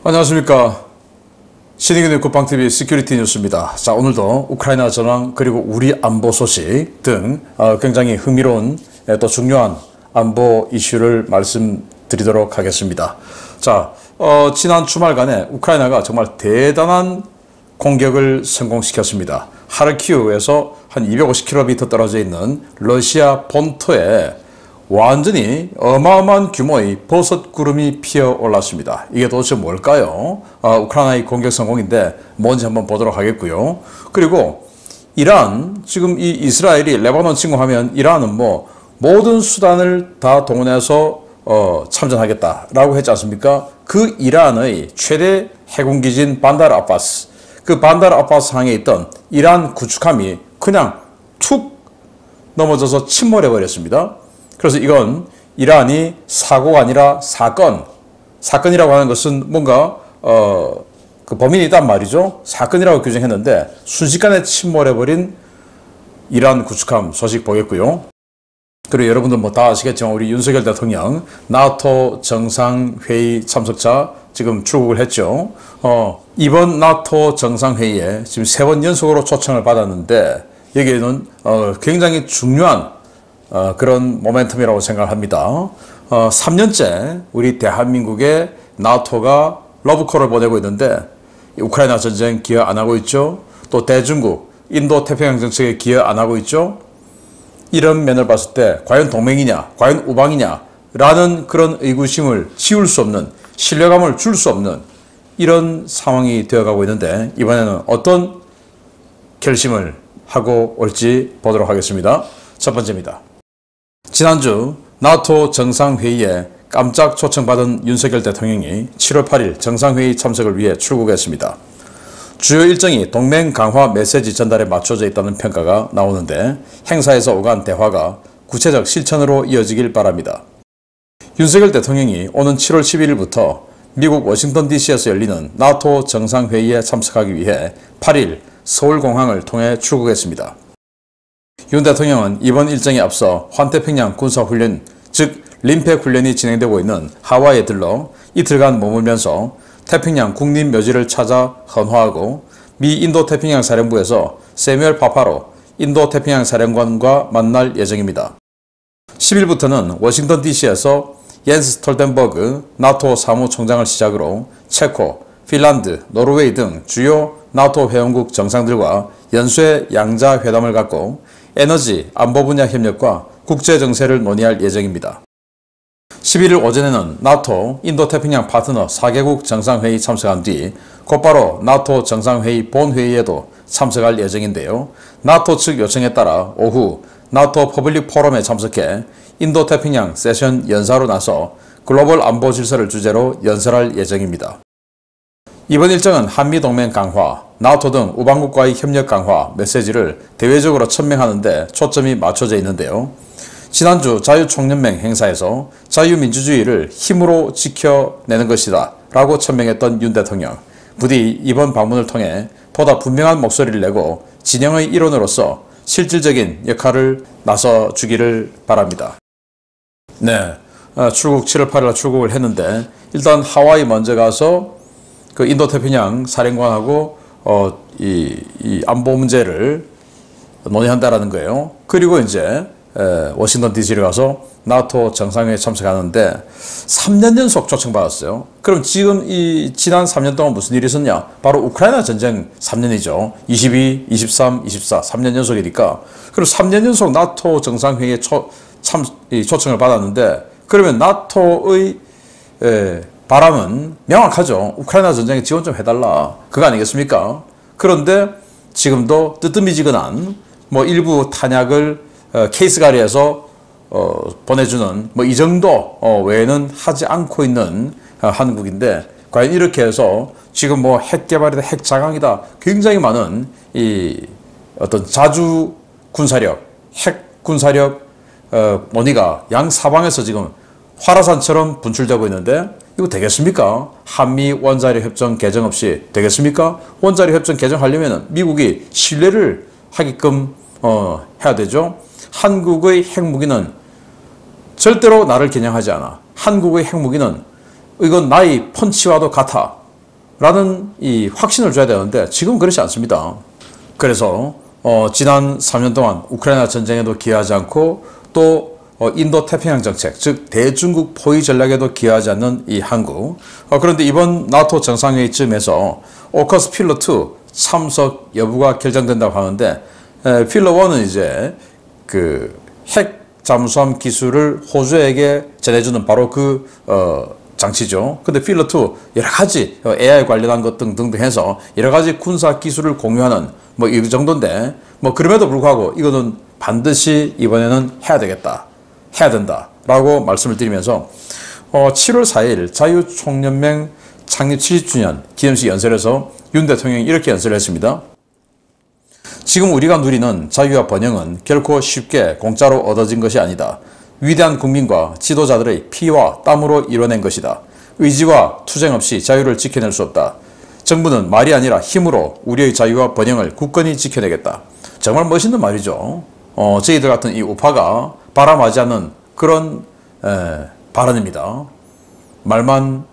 안녕하십니까. 신의균의 국방TV 시큐리티 뉴스입니다. 자, 오늘도 우크라이나 전황 그리고 우리 안보 소식 등 굉장히 흥미로운 또 중요한 안보 이슈를 말씀드리도록 하겠습니다. 자, 지난 주말간에 우크라이나가 정말 대단한 공격을 성공시켰습니다. 하르키우에서 한 250km 떨어져 있는 러시아 본토에 완전히 어마어마한 규모의 버섯 구름이 피어 올랐습니다. 이게 도대체 뭘까요? 우크라이나의 공격 성공인데 뭔지 한번 보도록 하겠고요. 그리고 이란, 지금 이 이스라엘이 레바논 침공하면 이란은 뭐 모든 수단을 다 동원해서 참전하겠다라고 했지 않습니까? 그 이란의 최대 해군기지인 반다르 아바스, 그 반다르 아바스 항에 있던 이란 구축함이 그냥 툭 넘어져서 침몰해 버렸습니다. 그래서 이건 이란이 사고가 아니라 사건이라고 하는 것은 뭔가 그 범인이 있단 말이죠. 사건이라고 규정했는데 순식간에 침몰해버린 이란 구축함 소식 보겠고요. 그리고 여러분들 뭐 다 아시겠지만 우리 윤석열 대통령 나토 정상회의 참석자 지금 출국을 했죠. 이번 나토 정상회의에 지금 3번 연속으로 초청을 받았는데 여기에는 굉장히 중요한 그런 모멘텀이라고 생각합니다. 3년째 우리 대한민국에 나토가 러브콜을 보내고 있는데 우크라이나 전쟁 기여 안 하고 있죠. 또 대중국, 인도 태평양 정책에 기여 안 하고 있죠. 이런 면을 봤을 때 과연 동맹이냐, 과연 우방이냐 라는 그런 의구심을 지울 수 없는, 신뢰감을 줄 수 없는 이런 상황이 되어가고 있는데 이번에는 어떤 결심을 하고 올지 보도록 하겠습니다. 첫 번째입니다. 지난주 나토 정상회의에 깜짝 초청받은 윤석열 대통령이 7월 8일 정상회의 참석을 위해 출국했습니다. 주요 일정이 동맹 강화 메시지 전달에 맞춰져 있다는 평가가 나오는데 행사에서 오간 대화가 구체적 실천으로 이어지길 바랍니다. 윤석열 대통령이 오는 7월 11일부터 미국 워싱턴 DC에서 열리는 나토 정상회의에 참석하기 위해 8일 서울공항을 통해 출국했습니다. 윤 대통령은 이번 일정에 앞서 환태평양 군사훈련, 즉 림팩 훈련이 진행되고 있는 하와이에 들러 이틀간 머물면서 태평양 국립묘지를 찾아 헌화하고 미 인도태평양 사령부에서 세뮤얼 파파로 인도태평양 사령관과 만날 예정입니다. 10일부터는 워싱턴 DC에서 옌스 스톨텐버그 나토 사무총장을 시작으로 체코, 핀란드, 노르웨이 등 주요 나토 회원국 정상들과 연쇄 양자 회담을 갖고 에너지, 안보 분야 협력과 국제 정세를 논의할 예정입니다. 11일 오전에는 나토 인도태평양 파트너 4개국 정상회의 참석한 뒤 곧바로 나토 정상회의 본회의에도 참석할 예정인데요. 나토 측 요청에 따라 오후 나토 퍼블릭 포럼에 참석해 인도태평양 세션 연사로 나서 글로벌 안보 질서를 주제로 연설할 예정입니다. 이번 일정은 한미동맹 강화, 나토 등 우방국과의 협력 강화 메시지를 대외적으로 천명하는 데 초점이 맞춰져 있는데요. 지난주 자유총연맹 행사에서 자유민주주의를 힘으로 지켜내는 것이다 라고 천명했던 윤 대통령. 부디 이번 방문을 통해 보다 분명한 목소리를 내고 진영의 일원으로서 실질적인 역할을 나서주기를 바랍니다. 네, 출국 7월 8일 출국을 했는데 일단 하와이 먼저 가서 그 인도태평양 사령관하고 이 안보 문제를 논의한다라는 거예요. 그리고 이제 워싱턴 DC를 가서 나토 정상회의에 참석하는데 3년 연속 초청받았어요. 그럼 지금 이 지난 3년 동안 무슨 일이 있었냐? 바로 우크라이나 전쟁 3년이죠. 22, 23, 24, 3년 연속이니까. 그리고 3년 연속 나토 정상회의에 초청을 받았는데 그러면 나토의 바람은 명확하죠. 우크라이나 전쟁에 지원 좀 해달라. 그거 아니겠습니까? 그런데 지금도 뜨뜻미지근한 뭐 일부 탄약을 케이스가리에서 보내주는 뭐 이 정도 외에는 하지 않고 있는 한국인데 과연 이렇게 해서 지금 뭐 핵 개발이다, 핵 자강이다 굉장히 많은 이 어떤 자주 군사력, 핵 군사력 논의가 양 사방에서 지금 화라산처럼 분출되고 있는데 이거 되겠습니까? 한미 원자력 협정 개정 없이 되겠습니까? 원자력 협정 개정하려면 미국이 신뢰를 하게끔 해야 되죠. 한국의 핵무기는 절대로 나를 겨냥하지 않아. 한국의 핵무기는 이건 나의 펀치와도 같아. 라는 이 확신을 줘야 되는데 지금 그렇지 않습니다. 그래서 지난 3년 동안 우크라이나 전쟁에도 기여하지 않고 또 인도 태평양 정책, 즉 대중국 포위 전략에도 기여하지 않는 이 한국. 그런데 이번 나토 정상회의쯤에서 오커스 필러 2 참석 여부가 결정된다고 하는데 필러 1은 이제 그 핵 잠수함 기술을 호주에게 전해주는 바로 그 장치죠. 근데 필러 2 여러 가지 AI 관련한 것 등등 해서 여러 가지 군사 기술을 공유하는 뭐 이 정도인데 뭐 그럼에도 불구하고 이거는 반드시 이번에는 해야 되겠다. 해야 된다라고 말씀을 드리면서 7월 4일 자유총연맹 창립 70주년 기념식 연설에서 윤 대통령이 이렇게 연설을 했습니다. 지금 우리가 누리는 자유와 번영은 결코 쉽게 공짜로 얻어진 것이 아니다. 위대한 국민과 지도자들의 피와 땀으로 이뤄낸 것이다. 의지와 투쟁 없이 자유를 지켜낼 수 없다. 정부는 말이 아니라 힘으로 우리의 자유와 번영을 굳건히 지켜내겠다. 정말 멋있는 말이죠. 저희들 같은 이 우파가 바람하지 않는 그런 발언입니다. 말만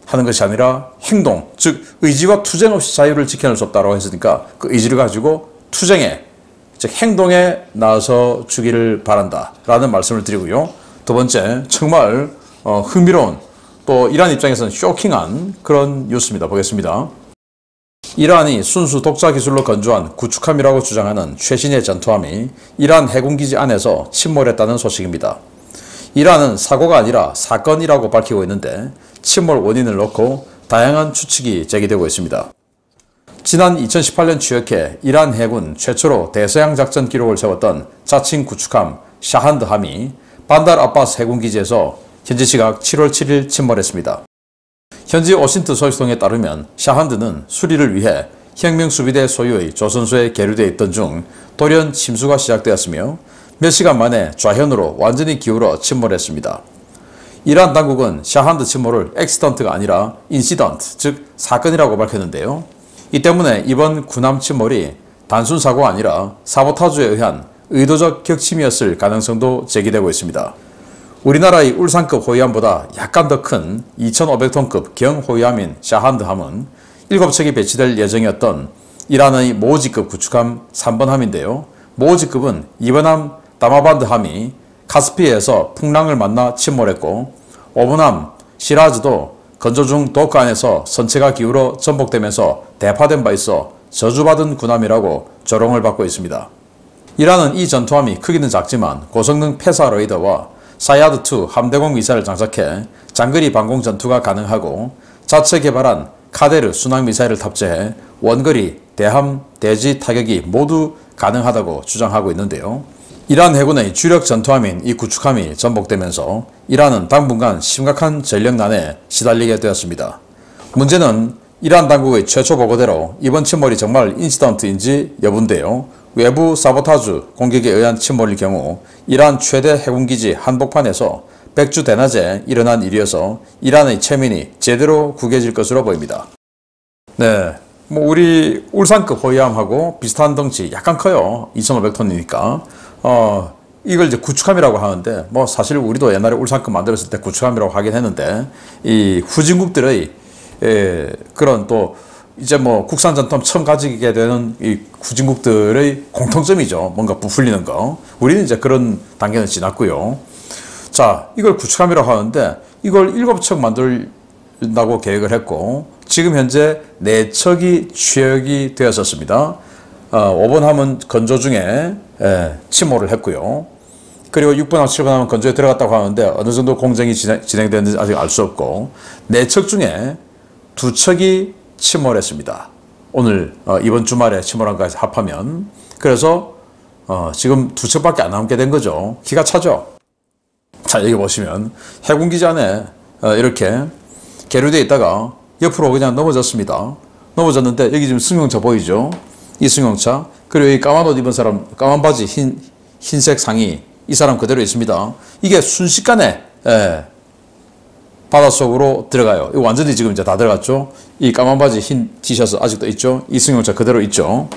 하는 것이 아니라 행동, 즉 의지와 투쟁 없이 자유를 지켜낼 수 없다고 했으니까 그 의지를 가지고 투쟁에, 즉 행동에 나서 주기를 바란다라는 말씀을 드리고요. 두 번째, 정말 흥미로운 또 이란 입장에서는 쇼킹한 그런 뉴스입니다. 보겠습니다. 이란이 순수 독자 기술로 건조한 구축함이라고 주장하는 최신의 전투함이 이란 해군기지 안에서 침몰했다는 소식입니다. 이란은 사고가 아니라 사건이라고 밝히고 있는데 침몰 원인을 놓고 다양한 추측이 제기되고 있습니다. 지난 2018년 추격해 이란 해군 최초로 대서양 작전 기록을 세웠던 자칭 구축함 샤한드함이 반달 아바스 해군기지에서 현지 시각 7월 7일 침몰했습니다. 현지 오신트 소식통에 따르면 샤한드는 수리를 위해 혁명수비대 소유의 조선소에 계류되어 있던 중 돌연 침수가 시작되었으며 몇 시간 만에 좌현으로 완전히 기울어 침몰했습니다. 이란 당국은 샤한드 침몰을 액시던트가 아니라 인시던트, 즉 사건이라고 밝혔는데요. 이 때문에 이번 군함 침몰이 단순 사고가 아니라 사보타주에 의한 의도적 격침이었을 가능성도 제기되고 있습니다. 우리나라의 울산급 호위함보다 약간 더 큰 2,500톤급 경호위함인 샤한드함은 7척이 배치될 예정이었던 이란의 모지급 구축함 3번함인데요. 모지급은 2번함 다마반드함이 카스피해에서 풍랑을 만나 침몰했고 5번함 시라즈도 건조 중 도크 안에서 선체가 기울어 전복되면서 대파된 바 있어 저주받은 군함이라고 조롱을 받고 있습니다. 이란은 이 전투함이 크기는 작지만 고성능 패사 레이더와 사야드2 함대공 미사일을 장착해 장거리 방공 전투가 가능하고 자체 개발한 카데르 순항 미사일을 탑재해 원거리, 대함, 대지 타격이 모두 가능하다고 주장하고 있는데요. 이란 해군의 주력 전투함인 이 구축함이 전복되면서 이란은 당분간 심각한 전력난에 시달리게 되었습니다. 문제는 이란 당국의 최초 보고대로 이번 침몰이 정말 인시던트인지 여부인데요. 외부 사보타주 공격에 의한 침몰일 경우 이란 최대 해군기지 한복판에서 백주 대낮에 일어난 일이어서 이란의 체면이 제대로 구겨질 것으로 보입니다. 네, 뭐 우리 울산급 호위함하고 비슷한 덩치, 약간 커요. 2,500톤이니까. 이걸 이제 구축함이라고 하는데, 뭐 사실 우리도 옛날에 울산급 만들었을 때 구축함이라고 하긴 했는데, 이 후진국들의 그런 또 이제 뭐 국산 전투함 처음 가지게 되는 이 후진국들의 공통점이죠. 뭔가 부풀리는 거. 우리는 이제 그런 단계는 지났고요. 자, 이걸 구축함이라고 하는데 이걸 7척 만들다고 계획을 했고 지금 현재 4척이 취역이 되었었습니다. 5번 함은 건조 중에 침몰을 했고요. 그리고 6번함, 7번함은 건조에 들어갔다고 하는데 어느 정도 공정이 진행되는지 아직 알 수 없고 4척 중에 2척이 침몰했습니다. 오늘 이번 주말에 침몰한 것까지 합하면. 그래서 지금 2척밖에 안 남게 된 거죠. 기가 차죠. 자, 여기 보시면 해군기지 안에 이렇게 계류되어 있다가 옆으로 그냥 넘어졌습니다. 넘어졌는데 여기 지금 승용차 보이죠? 이 승용차. 그리고 이 까만 옷 입은 사람, 까만 바지, 흰색 상의, 이 사람 그대로 있습니다. 이게 순식간에 바닷속으로 들어가요. 이거 완전히 지금 이제 다 들어갔죠. 이 까만 바지, 흰 티셔츠 아직도 있죠. 이 승용차 그대로 있죠.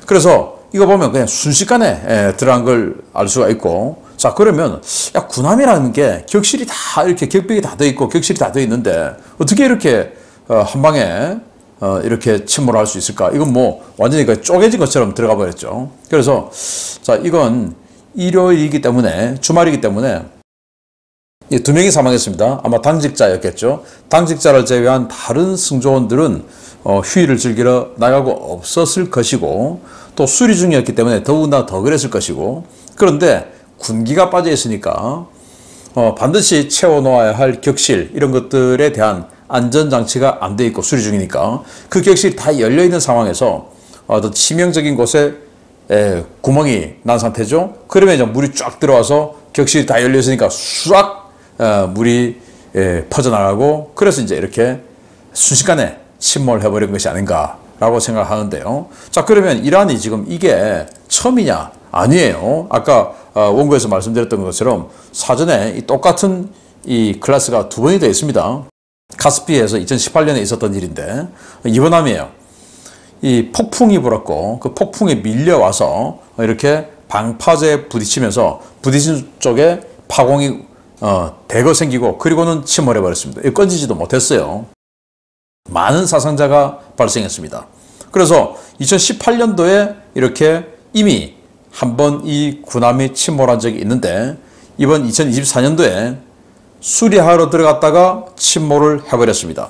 그래서 이거 보면 그냥 순식간에 들어간 걸 알 수가 있고, 자, 그러면 군함이라는 게 격실이 다 이렇게 격벽이 다 돼 있고 격실이 다 돼 있는데 어떻게 이렇게 한 방에 이렇게 침몰할 수 있을까? 이건 뭐 완전히 쪼개진 것처럼 들어가 버렸죠. 그래서 자, 이건 일요일이기 때문에, 주말이기 때문에 이 두 명이 사망했습니다. 아마 당직자였겠죠. 당직자를 제외한 다른 승조원들은 휴일을 즐기러 나가고 없었을 것이고, 또 수리 중이었기 때문에 더욱나 더 그랬을 것이고, 그런데 군기가 빠져 있으니까 반드시 채워놓아야 할 격실, 이런 것들에 대한 안전장치가 안 돼 있고 수리 중이니까 그 격실이 다 열려있는 상황에서 어떤 치명적인 곳에 구멍이 난 상태죠. 그러면 이제 물이 쫙 들어와서 격실이 다 열려있으니까 싹 물이 퍼져나가고, 그래서 이제 이렇게 순식간에 침몰해버린 것이 아닌가라고 생각하는데요. 자, 그러면 이란이 지금 이게 처음이냐? 아니에요. 아까 원고에서 말씀드렸던 것처럼 사전에 이 똑같은 이 클래스가 두 번이 되어 있습니다. 카스피에서 2018년에 있었던 일인데, 이번함이에요. 이 폭풍이 불었고 그 폭풍이 밀려와서 이렇게 방파제에 부딪히면서 부딪힌 쪽에 파공이 대거 생기고, 그리고는 침몰해 버렸습니다. 꺼지지도 못했어요. 많은 사상자가 발생했습니다. 그래서 2018년도에 이렇게 이미 한번 이 군함이 침몰한 적이 있는데, 이번 2024년도에 수리하러 들어갔다가 침몰을 해버렸습니다.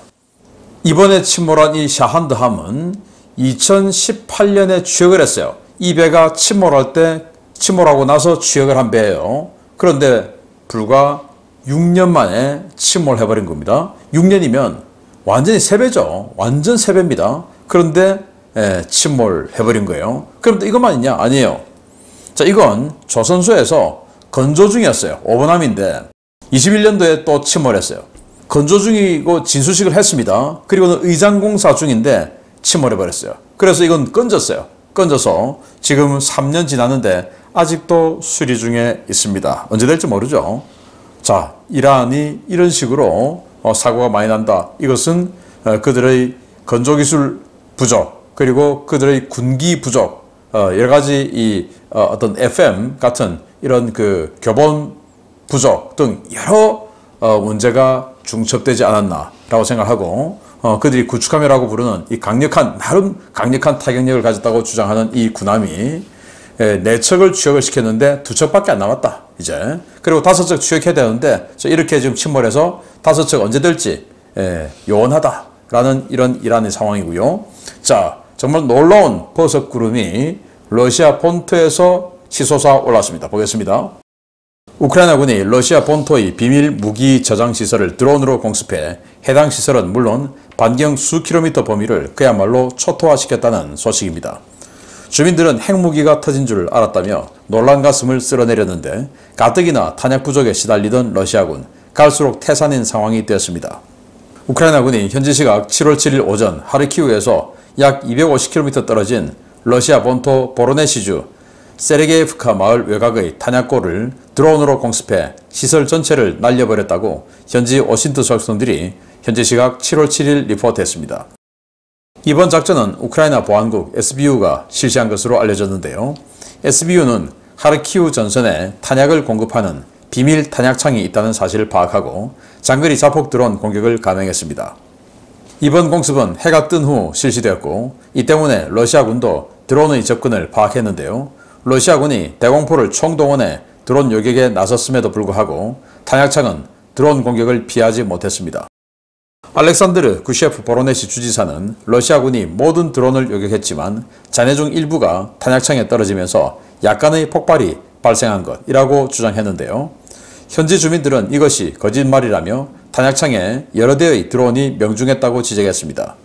이번에 침몰한 이 샤한드함은 2018년에 취역을 했어요. 이 배가 침몰하고 나서 취역을 한 배예요. 그런데 불과 6년 만에 침몰해버린 겁니다. 6년이면 완전히 3배죠. 완전 3배입니다. 그런데 침몰해버린 거예요. 그럼 이것만 있냐? 아니에요. 자, 이건 조선소에서 건조 중이었어요. 오번함인데 21년도에 또 침몰했어요. 건조 중이고 진수식을 했습니다. 그리고는 의장공사 중인데 침몰해버렸어요. 그래서 이건 건졌어요. 건져서 지금 3년 지났는데 아직도 수리 중에 있습니다. 언제 될지 모르죠. 자, 이란이 이런 식으로 사고가 많이 난다. 이것은 그들의 건조기술 부족, 그리고 그들의 군기 부족, 여러 가지 이 어떤 FM 같은 이런 그 교본 부족 등 여러 문제가 중첩되지 않았나라고 생각하고, 그들이 구축함이라고 부르는 이 나름 강력한 타격력을 가졌다고 주장하는 이 군함이 4척을 취역을 시켰는데 2척밖에 안 남았다, 이제. 그리고 5척 취역해야 되는데 이렇게 지금 침몰해서 5척 언제 될지 요원하다라는 이런 이란의 상황이고요. 자, 정말 놀라운 버섯 구름이 러시아 본토에서 치솟아 올랐습니다. 보겠습니다. 우크라이나군이 러시아 본토의 비밀 무기 저장 시설을 드론으로 공습해 해당 시설은 물론 반경 수 킬로미터 범위를 그야말로 초토화시켰다는 소식입니다. 주민들은 핵무기가 터진 줄 알았다며 놀란 가슴을 쓸어내렸는데, 가뜩이나 탄약 부족에 시달리던 러시아군, 갈수록 태산인 상황이 되었습니다. 우크라이나군이 현지 시각 7월 7일 오전 하르키우에서 약 250km 떨어진 러시아 본토 보로네시주 세르게이프카 마을 외곽의 탄약고를 드론으로 공습해 시설 전체를 날려버렸다고 현지 오신트 속성들이 현지 시각 7월 7일 리포트했습니다. 이번 작전은 우크라이나 보안국 SBU가 실시한 것으로 알려졌는데요. SBU는 하르키우 전선에 탄약을 공급하는 비밀 탄약창이 있다는 사실을 파악하고 장거리 자폭 드론 공격을 감행했습니다. 이번 공습은 해가 뜬 후 실시되었고, 이 때문에 러시아군도 드론의 접근을 파악했는데요. 러시아군이 대공포를 총동원해 드론 요격에 나섰음에도 불구하고 탄약창은 드론 공격을 피하지 못했습니다. 알렉산드르 구셰프 보로네시 주지사는 러시아군이 모든 드론을 요격했지만 잔해 중 일부가 탄약창에 떨어지면서 약간의 폭발이 발생한 것이라고 주장했는데요. 현지 주민들은 이것이 거짓말이라며 탄약창에 여러 대의 드론이 명중했다고 지적했습니다.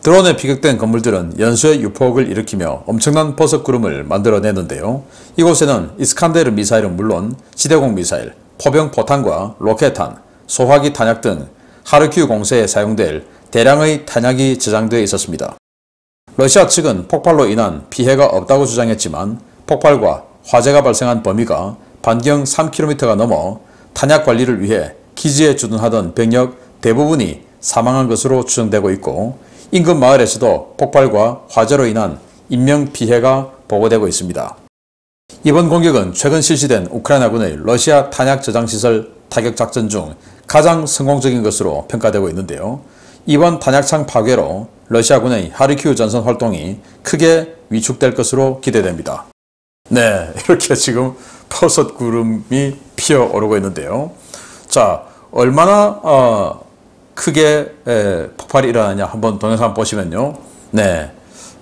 드론에 피격된 건물들은 연쇄 유폭을 일으키며 엄청난 버섯 구름을 만들어내는데요. 이곳에는 이스칸데르 미사일은 물론 지대공 미사일, 포병 포탄과 로켓탄, 소화기 탄약 등 하르키우 공세에 사용될 대량의 탄약이 저장되어 있었습니다. 러시아 측은 폭발로 인한 피해가 없다고 주장했지만 폭발과 화재가 발생한 범위가 반경 3km가 넘어 탄약 관리를 위해 기지에 주둔하던 병력 대부분이 사망한 것으로 추정되고 있고, 인근 마을에서도 폭발과 화재로 인한 인명피해가 보고되고 있습니다. 이번 공격은 최근 실시된 우크라이나군의 러시아 탄약 저장시설 타격 작전 중 가장 성공적인 것으로 평가되고 있는데요. 이번 탄약창 파괴로 러시아군의 하르키우 전선 활동이 크게 위축될 것으로 기대됩니다. 네, 이렇게 지금 버섯 구름이 피어오르고 있는데요. 자, 얼마나 크게 폭발이 일어나냐 한번 동영상 보시면요. 네,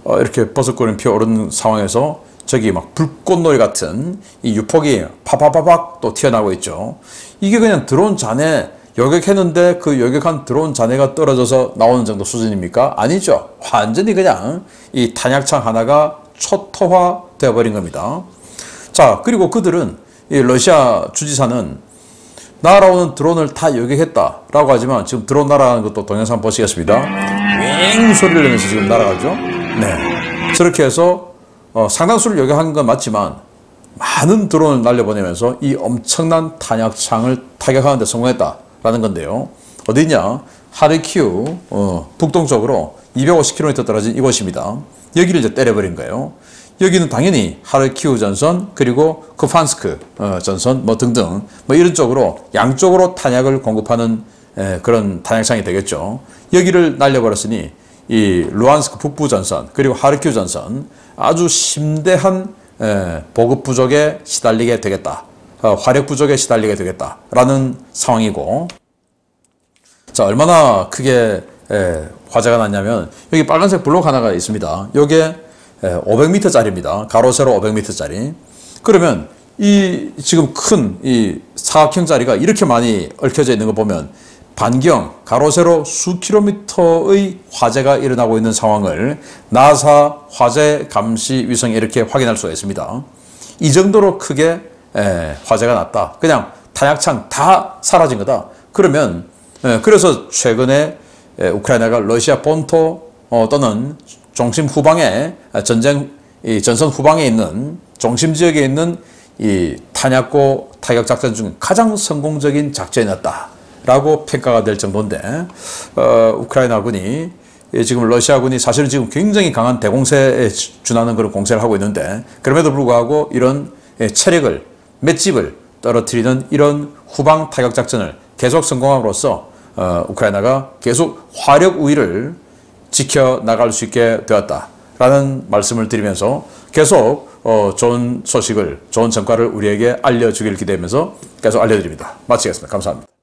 이렇게 버섯 구름이 피어오르는 상황에서 저기 막 불꽃놀이 같은 이 유폭이 파파파박 또 튀어나오고 있죠. 이게 그냥 드론 잔해 요격했는데 그 요격한 드론 잔해가 떨어져서 나오는 정도 수준입니까? 아니죠. 완전히 그냥 이 탄약창 하나가 초토화 되어버린 겁니다. 자, 그리고 그들은 이 러시아 주지사는 날아오는 드론을 다 요격했다라고 하지만 지금 드론 날아가는 것도 동영상 보시겠습니다. 윙 소리를 내면서 지금 날아가죠. 네, 저렇게 해서 상당수를 요격한 건 맞지만 많은 드론을 날려보내면서 이 엄청난 탄약창을 타격하는 데 성공했다라는 건데요. 어디냐? 하르키우 북동쪽으로 250km 떨어진 이곳입니다. 여기를 이제 때려버린 거예요. 여기는 당연히 하르키우 전선 그리고 쿠판스크 전선 뭐 등등 뭐 이런 쪽으로 양쪽으로 탄약을 공급하는 그런 탄약창이 되겠죠. 여기를 날려버렸으니 이 루안스크 북부 전선 그리고 하르키우 전선 아주 심대한 보급 부족에 시달리게 되겠다. 화력 부족에 시달리게 되겠다라는 상황이고, 자, 얼마나 크게 화재가 났냐면 여기 빨간색 블록 하나가 있습니다. 요게 500m짜리입니다. 가로 세로 500m짜리. 그러면 이 지금 큰 이 사각형짜리가 이렇게 많이 얽혀져 있는 거 보면 반경 가로 세로 수 킬로미터의 화재가 일어나고 있는 상황을 나사 화재 감시 위성이 이렇게 확인할 수가 있습니다. 이 정도로 크게 화재가 났다. 그냥 탄약창 다 사라진 거다. 그러면 그래서 최근에 우크라이나가 러시아 본토 또는 중심 후방에 전선 후방에 있는 중심 지역에 있는 이 탄약고 타격 작전 중 가장 성공적인 작전이었다라고 평가가 될 정도인데, 우크라이나군이 지금 러시아군이 사실은 지금 굉장히 강한 대공세에 준하는 그런 공세를 하고 있는데, 그럼에도 불구하고 이런 체력을 몇 집을 떨어뜨리는 이런 후방 타격 작전을 계속 성공함으로써 우크라이나가 계속 화력 우위를 지켜나갈 수 있게 되었다라는 말씀을 드리면서 계속 좋은 소식을, 좋은 성과를 우리에게 알려주길 기대하면서 계속 알려드립니다. 마치겠습니다. 감사합니다.